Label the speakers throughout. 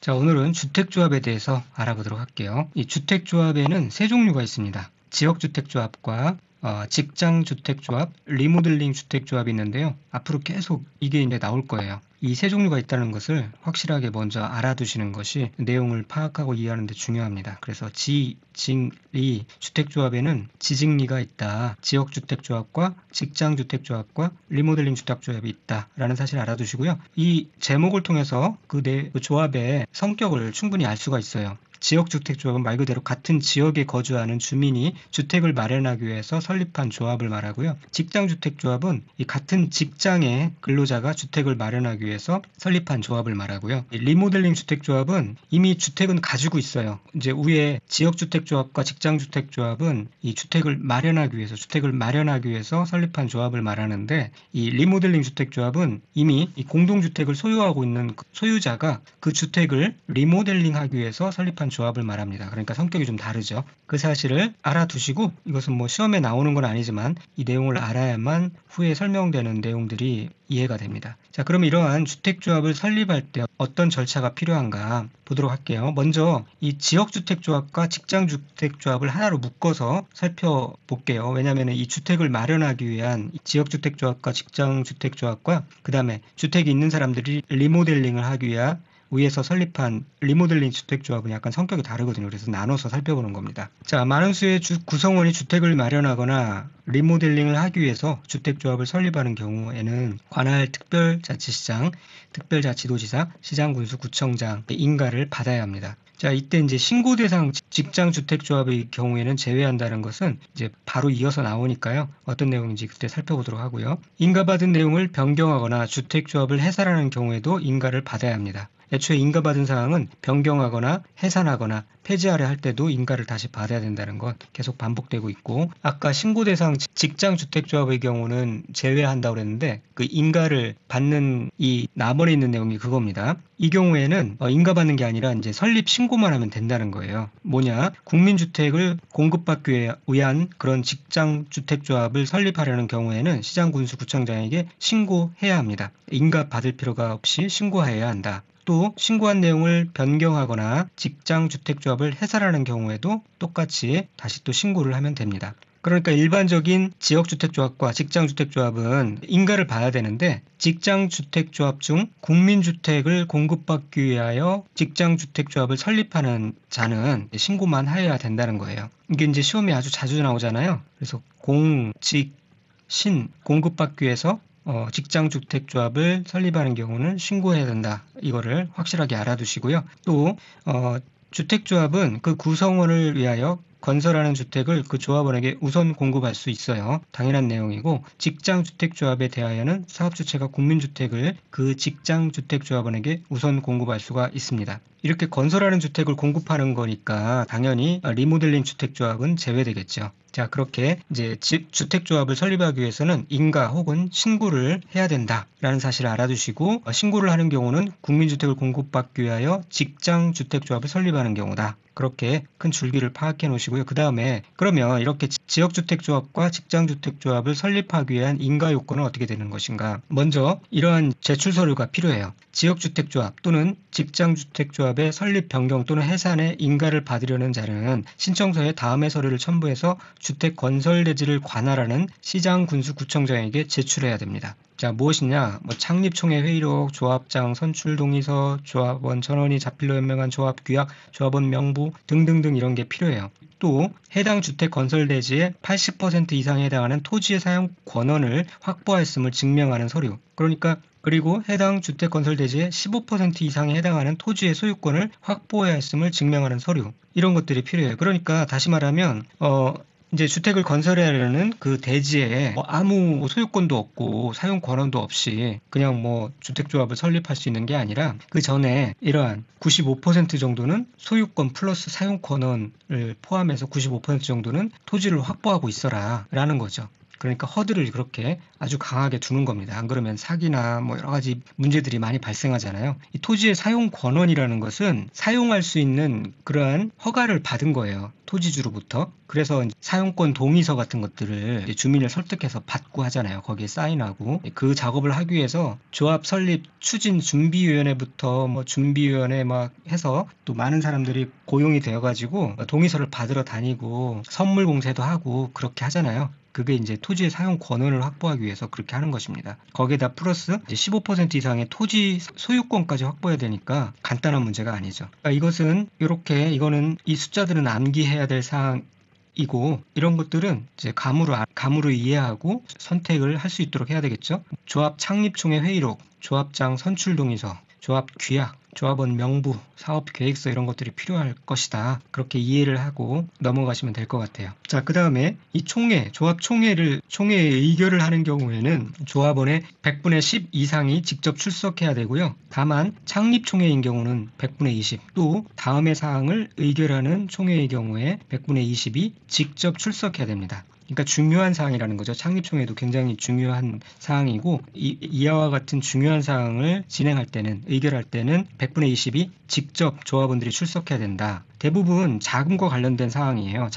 Speaker 1: 자, 오늘은 주택조합에 대해서 알아보도록 할게요. 이 주택조합에는 세 종류가 있습니다. 지역주택조합과 직장주택조합, 리모델링 주택조합이 있는데요. 앞으로 계속 이게 이제 나올 거예요. 이 세 종류가 있다는 것을 확실하게 먼저 알아두시는 것이 내용을 파악하고 이해하는 데 중요합니다. 그래서 리 주택조합에는 지직리가 있다. 지역주택조합과 직장주택조합과 리모델링 주택조합이 있다라는 사실을 알아두시고요. 이 제목을 통해서 그 조합의 성격을 충분히 알 수가 있어요. 지역주택조합은 말 그대로 같은 지역에 거주하는 주민이 주택을 마련하기 위해서 설립한 조합을 말하고요. 직장주택조합은 이 같은 직장의 근로자가 주택을 마련하기 위해서 설립한 조합을 말하고요. 리모델링 주택조합은 이미 주택은 가지고 있어요. 이제 위에 지역주택조합과 직장주택조합은 이 주택을 마련하기 위해서 설립한 조합을 말하는데, 이 리모델링 주택조합은 이미 이 공동주택을 소유하고 있는 소유자가 그 주택을 리모델링하기 위해서 설립한 조합을 말합니다. 그러니까 성격이 좀 다르죠. 그 사실을 알아두시고, 이것은 뭐 시험에 나오는 건 아니지만 이 내용을 알아야만 후에 설명되는 내용들이 이해가 됩니다. 자, 그럼 이러한 주택조합을 설립할 때 어떤 절차가 필요한가 보도록 할게요. 먼저 이 지역주택조합과 직장주택조합을 하나로 묶어서 살펴볼게요. 왜냐하면 이 주택을 마련하기 위한 지역주택조합과 직장주택조합과 그 다음에 주택이 있는 사람들이 리모델링을 하기 위한 위에서 설립한 리모델링 주택조합은 약간 성격이 다르거든요. 그래서 나눠서 살펴보는 겁니다. 자, 많은 수의 구성원이 주택을 마련하거나 리모델링을 하기 위해서 주택조합을 설립하는 경우에는 관할 특별자치시장, 특별자치도지사, 시장군수, 구청장의 인가를 받아야 합니다. 자, 이때 이제 신고 대상 직장주택조합의 경우에는 제외한다는 것은 이제 바로 이어서 나오니까요. 어떤 내용인지 그때 살펴보도록 하고요. 인가받은 내용을 변경하거나 주택조합을 해산하는 경우에도 인가를 받아야 합니다. 애초에 인가받은 사항은 변경하거나 해산하거나 폐지하려 할 때도 인가를 다시 받아야 된다는 것 계속 반복되고 있고, 아까 신고 대상 직장주택조합의 경우는 제외한다고 그랬는데 그 인가를 받는 이 나번에 있는 내용이 그겁니다. 이 경우에는 인가받는 게 아니라 이제 설립 신고만 하면 된다는 거예요. 뭐냐? 국민주택을 공급받기 위한 그런 직장주택조합을 설립하려는 경우에는 시장군수구청장에게 신고해야 합니다. 인가 받을 필요가 없이 신고해야 한다. 또 신고한 내용을 변경하거나 직장주택조합을 해산하는 경우에도 똑같이 다시 또 신고를 하면 됩니다. 그러니까 일반적인 지역주택조합과 직장주택조합은 인가를 봐야 되는데, 직장주택조합 중 국민주택을 공급받기 위하여 직장주택조합을 설립하는 자는 신고만 해야 된다는 거예요. 이게 이제 시험에 아주 자주 나오잖아요. 그래서 공급받기 위해서 직장주택조합을 설립하는 경우는 신고해야 된다. 이거를 확실하게 알아두시고요. 또 주택조합은 그 구성원을 위하여 건설하는 주택을 그 조합원에게 우선 공급할 수 있어요. 당연한 내용이고, 직장주택조합에 대하여는 사업주체가 국민주택을 그 직장주택조합원에게 우선 공급할 수가 있습니다. 이렇게 건설하는 주택을 공급하는 거니까 당연히 리모델링 주택조합은 제외되겠죠. 자, 그렇게 이제 주택조합을 설립하기 위해서는 인가 혹은 신고를 해야 된다라는 사실을 알아두시고, 신고를 하는 경우는 국민주택을 공급받기 위하여 직장주택조합을 설립하는 경우다. 그렇게 큰 줄기를 파악해 놓으시고요. 그 다음에 그러면 이렇게 지역주택조합과 직장주택조합을 설립하기 위한 인가 요건은 어떻게 되는 것인가? 먼저 이러한 제출 서류가 필요해요. 지역주택조합 또는 직장주택조합의 설립 변경 또는 해산에 인가를 받으려는 자는 신청서에 다음의 서류를 첨부해서 주택건설대지를 관할하는 시장군수구청장에게 제출해야 됩니다. 자, 무엇이냐? 창립총회 회의록, 조합장 선출동의서, 조합원 전원이 자필로 연명한 조합 규약, 조합원 명부 등등등 이런 게 필요해요. 또 해당 주택 건설대지의 80% 이상에 해당하는 토지의 사용 권한을 확보하였음을 증명하는 서류. 그리고 해당 주택 건설대지의 15% 이상에 해당하는 토지의 소유권을 확보하였음을 증명하는 서류. 이런 것들이 필요해요. 그러니까 다시 말하면 이제 주택을 건설하려는 그 대지에 아무 소유권도 없고 사용 권한도 없이 그냥 주택조합을 설립할 수 있는 게 아니라, 그 전에 이러한 95% 정도는 소유권 플러스 사용 권한을 포함해서 95% 정도는 토지를 확보하고 있어라 라는 거죠. 그러니까 허들을 그렇게 아주 강하게 두는 겁니다. 안 그러면 사기나 뭐 여러 가지 문제들이 많이 발생하잖아요. 이 토지의 사용 권원이라는 것은 사용할 수 있는 그러한 허가를 받은 거예요. 토지주로부터. 그래서 사용권 동의서 같은 것들을 주민을 설득해서 받고 하잖아요. 거기에 사인하고. 그 작업을 하기 위해서 조합 설립 추진 준비위원회부터 뭐 준비위원회 막 해서 또 많은 사람들이 고용이 되어가지고 동의서를 받으러 다니고 선물 공세도 하고 그렇게 하잖아요. 그게 이제 토지의 사용 권한을 확보하기 위해서 그렇게 하는 것입니다. 거기에다 플러스 이제 15% 이상의 토지 소유권까지 확보해야 되니까 간단한 문제가 아니죠. 그러니까 이것은 이거는 이 숫자들은 암기해야 될 사항이고 이런 것들은 이제 감으로 이해하고 선택을 할 수 있도록 해야 되겠죠. 조합 창립총회 회의록, 조합장 선출 동의서, 조합 규약, 조합원 명부, 사업 계획서 이런 것들이 필요할 것이다. 그렇게 이해를 하고 넘어가시면 될 것 같아요. 자, 그 다음에 이 조합 총회에 의결을 하는 경우에는 조합원의 100분의 10 이상이 직접 출석해야 되고요. 다만 창립 총회인 경우는 100분의 20, 또 다음의 사항을 의결하는 총회의 경우에 100분의 20이 직접 출석해야 됩니다. 그러니까 중요한 사항이라는 거죠. 창립총회도 굉장히 중요한 사항이고 이와 같은 중요한 사항을 진행할 때는 의결할 때는 100분의 20이 직접 조합원들이 출석해야 된다. 대부분 자금과 관련된 사항이에요.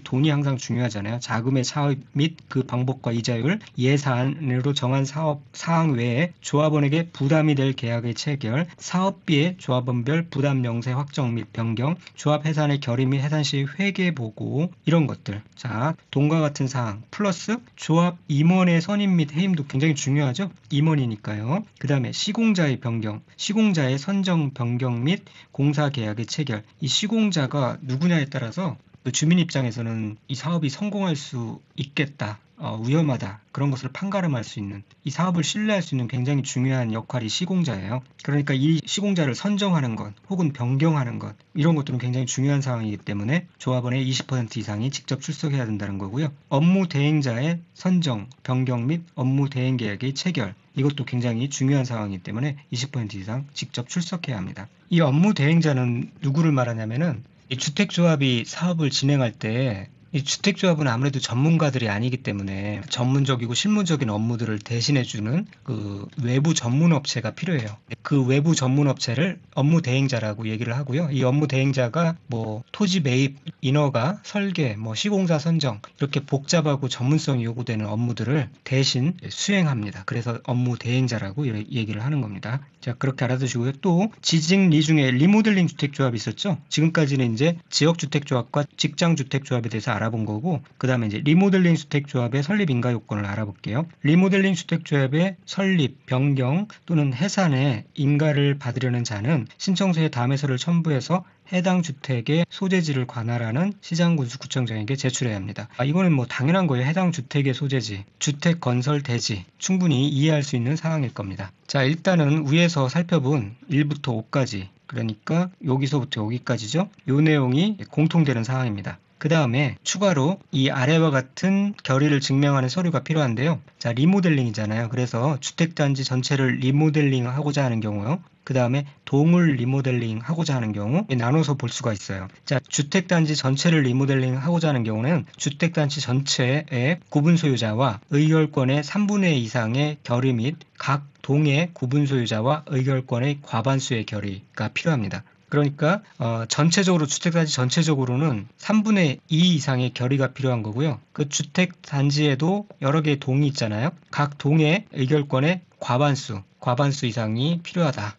Speaker 1: 돈이 항상 중요하잖아요. 자금의 차입 및 그 방법과 이자율, 예산으로 정한 사업 사항 외에 조합원에게 부담이 될 계약의 체결, 사업비의 조합원별 부담 명세 확정 및 변경, 조합 해산의 결의 및 해산 시 회계 보고 이런 것들. 자, 돈과 같은 사항 플러스 조합 임원의 선임 및 해임도 굉장히 중요하죠. 임원이니까요. 그 다음에 시공자의 변경, 시공자의 선정 변경 및 공사 계약의 체결. 이 시공자가 누구냐에 따라서 주민 입장에서는 이 사업이 성공할 수 있겠다, 위험하다 그런 것을 판가름할 수 있는, 이 사업을 신뢰할 수 있는 굉장히 중요한 역할이 시공자예요. 그러니까 이 시공자를 선정하는 것 혹은 변경하는 것 이런 것들은 굉장히 중요한 사항이기 때문에 조합원의 20% 이상이 직접 출석해야 된다는 거고요. 업무 대행자의 선정, 변경 및 업무 대행 계약의 체결 이것도 굉장히 중요한 상황이기 때문에 20% 이상 직접 출석해야 합니다. 이 업무 대행자는 누구를 말하냐면은 이 주택조합이 사업을 진행할 때 이 주택조합은 아무래도 전문가들이 아니기 때문에 전문적이고 실무적인 업무들을 대신해주는 그 외부 전문업체가 필요해요. 그 외부 전문업체를 업무 대행자라고 얘기를 하고요. 이 업무 대행자가 뭐 토지 매입, 인허가, 설계, 뭐 시공사 선정 이렇게 복잡하고 전문성이 요구되는 업무들을 대신 수행합니다. 그래서 업무 대행자라고 얘기를 하는 겁니다. 자, 그렇게 알아두시고요. 또 지직리 중에 리모델링 주택조합이 있었죠. 지금까지는 이제 지역주택조합과 직장주택조합에 대해서 알아본 거고, 그 다음에 이제 리모델링 주택조합의 설립 인가 요건을 알아볼게요. 리모델링 주택조합의 설립, 변경 또는 해산에 인가를 받으려는 자는 신청서에 다음해서를 첨부해서 해당 주택의 소재지를 관할하는 시장군수구청장에게 제출해야 합니다. 이거는 뭐 당연한 거예요. 해당 주택의 소재지, 주택 건설 대지 충분히 이해할 수 있는 사항일 겁니다. 자, 일단은 위에서 살펴본 1부터 5까지, 그러니까 여기서부터 여기까지죠. 요 내용이 공통되는 사항입니다. 그 다음에 추가로 이 아래와 같은 결의를 증명하는 서류가 필요한데요. 자, 리모델링이잖아요. 그래서 주택단지 전체를 리모델링 하고자 하는 경우요. 그 다음에 동을 리모델링 하고자 하는 경우 나눠서 볼 수가 있어요. 자, 주택단지 전체를 리모델링 하고자 하는 경우는 주택단지 전체의 구분 소유자와 의결권의 3분의 2 이상의 결의 및 각 동의 구분 소유자와 의결권의 과반수의 결의가 필요합니다. 그러니까 전체적으로 주택단지 전체적으로는 3분의 2 이상의 결의가 필요한 거고요. 그 주택단지에도 여러 개의 동이 있잖아요. 각 동의 의결권의 과반수 이상이 필요하다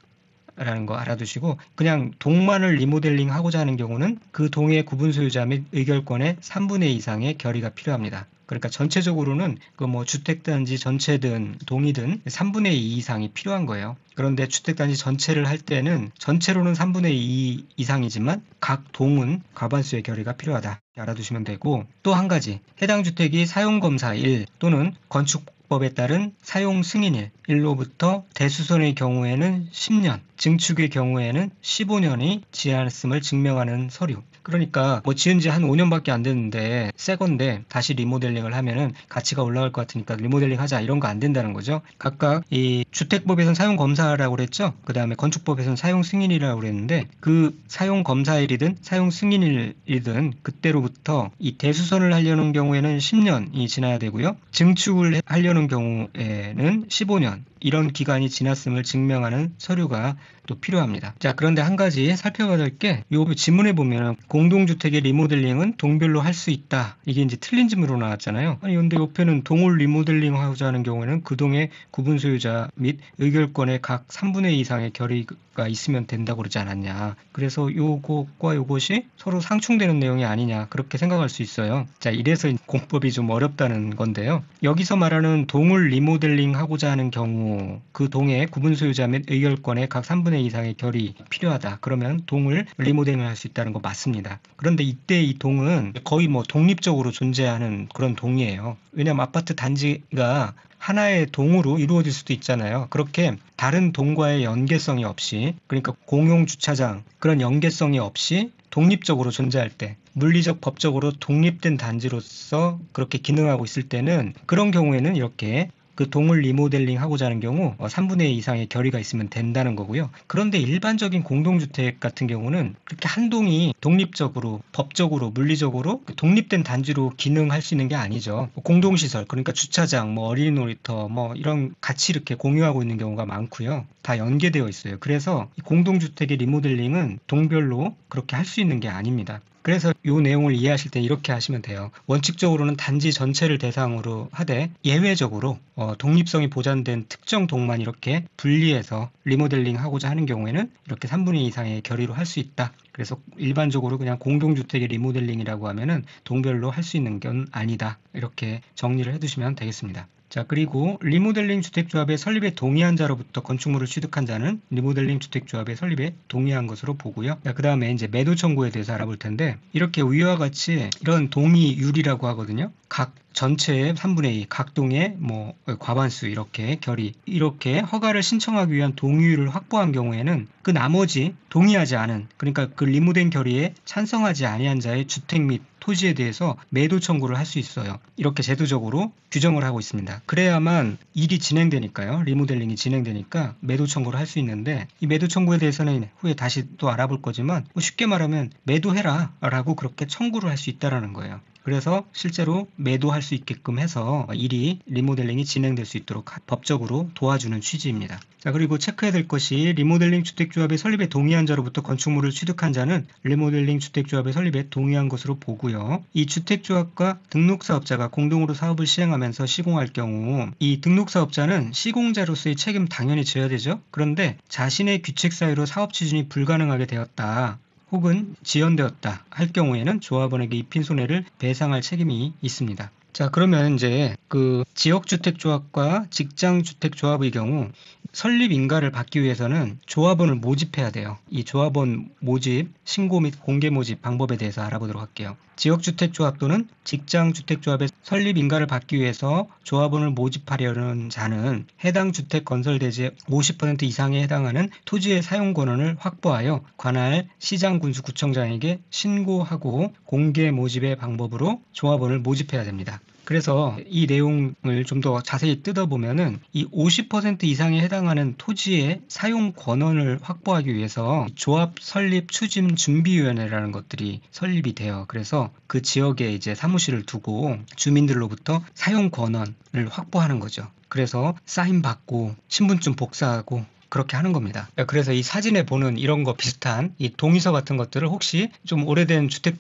Speaker 1: 라는 거 알아두시고, 그냥 동만을 리모델링 하고자 하는 경우는 그 동의 구분 소유자 및 의결권의 3분의 2 이상의 결의가 필요합니다. 그러니까 전체적으로는 그 뭐 주택단지 전체든 동이든 3분의 2 이상이 필요한 거예요. 그런데 주택단지 전체를 할 때는 전체로는 3분의 2 이상이지만 각 동은 과반수의 결의가 필요하다. 알아두시면 되고, 또 한 가지, 해당 주택이 사용검사 1 또는 건축법에 따른 사용 승인일 1로부터 대수선의 경우에는 10년, 증축의 경우에는 15년이 지났음을 증명하는 서류. 그러니까 뭐 지은 지 한 5년밖에 안 됐는데 새 건데 다시 리모델링을 하면은 가치가 올라갈 것 같으니까 리모델링 하자 이런 거 안 된다는 거죠. 각각 이 주택법에서는 사용 검사라고 그랬죠. 그다음에 건축법에서는 사용 승인이라고 그랬는데 그 사용 검사일이든 사용 승인일이든 그때로부터 이 대수선을 하려는 경우에는 10년이 지나야 되고요. 증축을 하려는 경우에는 15년 이런 기간이 지났음을 증명하는 서류가 또 필요합니다. 자, 그런데 한 가지 살펴봐야 될 게 이 지문에 보면 공동주택의 리모델링은 동별로 할 수 있다. 이게 이제 틀린 지문으로 나왔잖아요. 아니 근데 옆에는 동을 리모델링 하고자 하는 경우에는 그 동의 구분 소유자 및 의결권의 각 3분의 2 이상의 결의가 있으면 된다고 그러지 않았냐. 그래서 요것과 요것이 서로 상충되는 내용이 아니냐 그렇게 생각할 수 있어요. 자, 이래서 공법이 좀 어렵다는 건데요. 여기서 말하는 동을 리모델링 하고자 하는 경우 그 동의 구분 소유자 및 의결권의 각 3분의 2 이상의 결의 필요하다. 그러면 동을 리모델링 할 수 있다는 거 맞습니다. 그런데 이때 이 동은 거의 뭐 독립적으로 존재하는 그런 동이에요. 왜냐하면 아파트 단지가 하나의 동으로 이루어질 수도 있잖아요. 그렇게 다른 동과의 연계성이 없이 그러니까 공용 주차장 그런 연계성이 없이 독립적으로 존재할 때 물리적 법적으로 독립된 단지로서 그렇게 기능하고 있을 때는 그런 경우에는 이렇게 그 동을 리모델링 하고자 하는 경우 3분의 2 이상의 결의가 있으면 된다는 거고요. 그런데 일반적인 공동주택 같은 경우는 그렇게 한 동이 독립적으로 법적으로 물리적으로 독립된 단지로 기능할 수 있는 게 아니죠. 공동시설 그러니까 주차장 뭐 어린이 놀이터 뭐 이런 같이 이렇게 공유하고 있는 경우가 많고요. 다 연계되어 있어요. 그래서 이 공동주택의 리모델링은 동별로 그렇게 할 수 있는 게 아닙니다. 그래서 이 내용을 이해하실 때 이렇게 하시면 돼요. 원칙적으로는 단지 전체를 대상으로 하되 예외적으로 독립성이 보장된 특정 동만 이렇게 분리해서 리모델링 하고자 하는 경우에는 이렇게 3분의 2 이상의 결의로 할 수 있다. 그래서 일반적으로 그냥 공동주택의 리모델링이라고 하면은 동별로 할 수 있는 건 아니다. 이렇게 정리를 해두시면 되겠습니다. 자, 그리고 리모델링 주택조합의 설립에 동의한 자로부터 건축물을 취득한 자는 리모델링 주택조합의 설립에 동의한 것으로 보고요. 그 다음에 이제 매도 청구에 대해서 알아볼 텐데 이렇게 위와 같이 이런 동의율이라고 하거든요. 각 전체의 3분의 2, 각 동의 뭐 과반수 이렇게 결의 이렇게 허가를 신청하기 위한 동의율을 확보한 경우에는 그 나머지 동의하지 않은 그러니까 그 리모된 결의에 찬성하지 아니한 자의 주택 및 토지에 대해서 매도 청구를 할 수 있어요. 이렇게 제도적으로 규정을 하고 있습니다. 그래야만 일이 진행되니까요. 리모델링이 진행되니까 매도 청구를 할 수 있는데 이 매도 청구에 대해서는 후에 다시 또 알아볼 거지만 쉽게 말하면 매도해라 라고 그렇게 청구를 할 수 있다는 거예요. 그래서 실제로 매도할 수 있게끔 해서 일이 리모델링이 진행될 수 있도록 법적으로 도와주는 취지입니다. 자, 그리고 체크해야 될 것이 리모델링 주택조합의 설립에 동의한 자로부터 건축물을 취득한 자는 리모델링 주택조합의 설립에 동의한 것으로 보고요. 이 주택조합과 등록사업자가 공동으로 사업을 시행하면서 시공할 경우 이 등록사업자는 시공자로서의 책임 당연히 져야 되죠. 그런데 자신의 규칙 사유로 사업 추진이 불가능하게 되었다. 혹은 지연되었다 할 경우에는 조합원에게 입힌 손해를 배상할 책임이 있습니다. 자, 그러면 이제 그 지역주택조합과 직장주택조합의 경우 설립 인가를 받기 위해서는 조합원을 모집해야 돼요. 이 조합원 모집, 신고 및 공개 모집 방법에 대해서 알아보도록 할게요. 지역주택조합 또는 직장주택조합의 설립 인가를 받기 위해서 조합원을 모집하려는 자는 해당 주택 건설 대지의 50% 이상에 해당하는 토지의 사용 권한을 확보하여 관할 시장군수구청장에게 신고하고 공개 모집의 방법으로 조합원을 모집해야 됩니다. 그래서 이 내용을 좀 더 자세히 뜯어보면은 이 50% 이상에 해당하는 토지의 사용 권한을 확보하기 위해서 조합 설립 추진 준비위원회라는 것들이 설립이 돼요. 그래서 그 지역에 이제 사무실을 두고 주민들로부터 사용 권한을 확보하는 거죠. 그래서 사인 받고 신분증 복사하고 그렇게 하는 겁니다. 그래서 이 사진에 보는 이런 거 비슷한 이 동의서 같은 것들을 혹시 좀 오래된 주택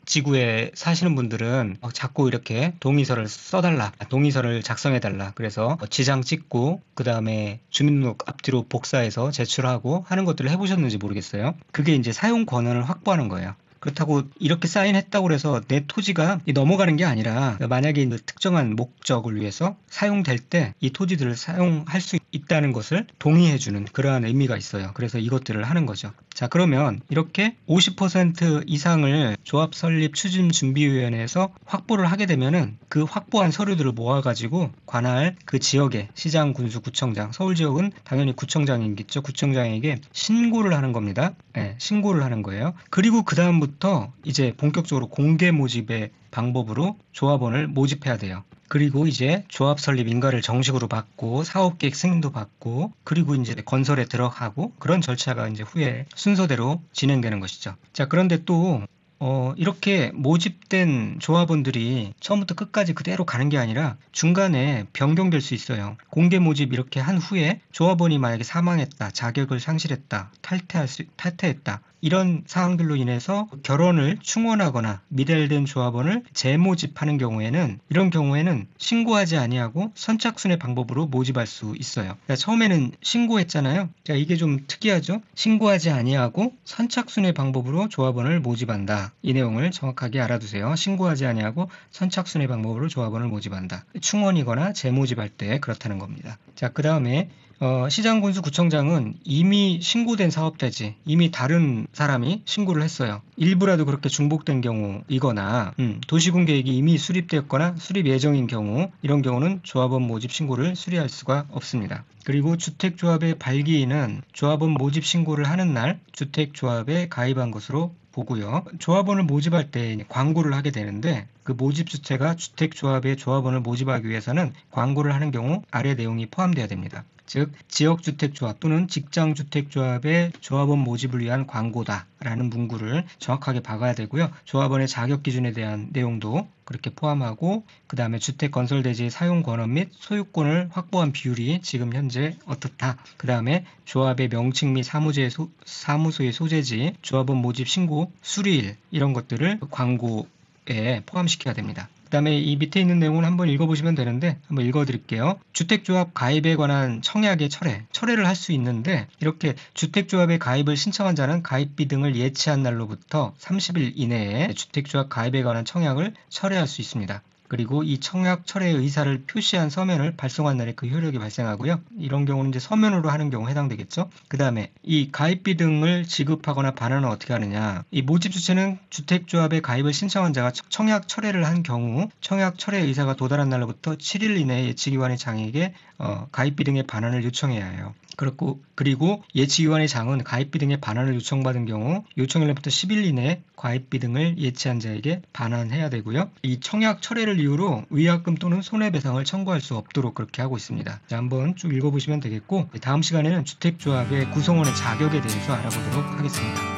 Speaker 1: 지구에 사시는 분들은 자꾸 이렇게 동의서를 써달라, 동의서를 작성해달라. 그래서 지장 찍고 그 다음에 주민등록 앞뒤로 복사해서 제출하고 하는 것들을 해보셨는지 모르겠어요. 그게 이제 사용 권한을 확보하는 거예요. 그렇다고 이렇게 사인했다고 해서 내 토지가 넘어가는 게 아니라 만약에 특정한 목적을 위해서 사용될 때 이 토지들을 사용할 수 있다는 것을 동의해주는 그러한 의미가 있어요. 그래서 이것들을 하는 거죠. 자, 그러면 이렇게 50% 이상을 조합 설립 추진 준비위원회에서 확보를 하게 되면은 그 확보한 서류들을 모아가지고 관할 그 지역의 시장, 군수, 구청장, 서울 지역은 당연히 구청장이겠죠. 구청장에게 신고를 하는 겁니다. 네, 신고를 하는 거예요. 그리고 그 다음부터 이제 본격적으로 공개 모집의 방법으로 조합원을 모집해야 돼요. 그리고 이제 조합 설립 인가를 정식으로 받고 사업계획 승인도 받고 그리고 이제 건설에 들어가고 그런 절차가 이제 후에 순서대로 진행되는 것이죠. 자, 그런데 또 이렇게 모집된 조합원들이 처음부터 끝까지 그대로 가는 게 아니라 중간에 변경될 수 있어요. 공개 모집 이렇게 한 후에 조합원이 만약에 사망했다, 자격을 상실했다, 탈퇴했다. 이런 사항들로 인해서 결혼을 충원하거나 미달된 조합원을 재모집하는 경우에는 이런 경우에는 신고하지 아니하고 선착순의 방법으로 모집할 수 있어요. 그러니까 처음에는 신고했잖아요. 자, 이게 좀 특이하죠? 신고하지 아니하고 선착순의 방법으로 조합원을 모집한다. 이 내용을 정확하게 알아두세요. 신고하지 아니하고 선착순의 방법으로 조합원을 모집한다. 충원이거나 재모집할 때 그렇다는 겁니다. 자, 그 다음에 시장, 군수, 구청장은 이미 신고된 사업자지 이미 다른 사람이 신고를 했어요. 일부라도 그렇게 중복된 경우이거나 도시군 계획이 이미 수립되었거나 수립 예정인 경우 이런 경우는 조합원 모집 신고를 수리할 수가 없습니다. 그리고 주택조합의 발기인은 조합원 모집 신고를 하는 날 주택조합에 가입한 것으로 보고요. 조합원을 모집할 때 광고를 하게 되는데 그 모집 주체가 주택조합의 조합원을 모집하기 위해서는 광고를 하는 경우 아래 내용이 포함되어야 됩니다. 즉 지역주택조합 또는 직장주택조합의 조합원 모집을 위한 광고다라는 문구를 정확하게 박아야 되고요. 조합원의 자격 기준에 대한 내용도 그렇게 포함하고 그 다음에 주택건설대지의 사용 권한 및 소유권을 확보한 비율이 지금 현재 어떻다. 그 다음에 조합의 명칭 및 사무소의 소재지, 조합원 모집 신고 수리일 이런 것들을 광고에 포함시켜야 됩니다. 그 다음에 이 밑에 있는 내용을 한번 읽어보시면 되는데 한번 읽어드릴게요. 주택조합 가입에 관한 청약의 철회를 할 수 있는데 이렇게 주택조합에 가입을 신청한 자는 가입비 등을 예치한 날로부터 30일 이내에 주택조합 가입에 관한 청약을 철회할 수 있습니다. 그리고 이 청약 철회 의사를 표시한 서면을 발송한 날에 그 효력이 발생하고요. 이런 경우는 이제 서면으로 하는 경우 해당되겠죠. 그 다음에 이 가입비 등을 지급하거나 반환은 어떻게 하느냐. 이 모집 주체는 주택조합에 가입을 신청한 자가 청약 철회를 한 경우 청약 철회 의사가 도달한 날로부터 7일 이내에 예치기관의 장에게 가입비 등의 반환을 요청해야 해요. 그리고 예치기관의 장은 가입비 등의 반환을 요청받은 경우 요청일로부터 10일 이내에 가입비 등을 예치한 자에게 반환해야 되고요. 이 청약 철회를 이유로 위약금 또는 손해배상을 청구할 수 없도록 그렇게 하고 있습니다. 자, 한번 쭉 읽어보시면 되겠고 다음 시간에는 주택조합의 구성원의 자격에 대해서 알아보도록 하겠습니다.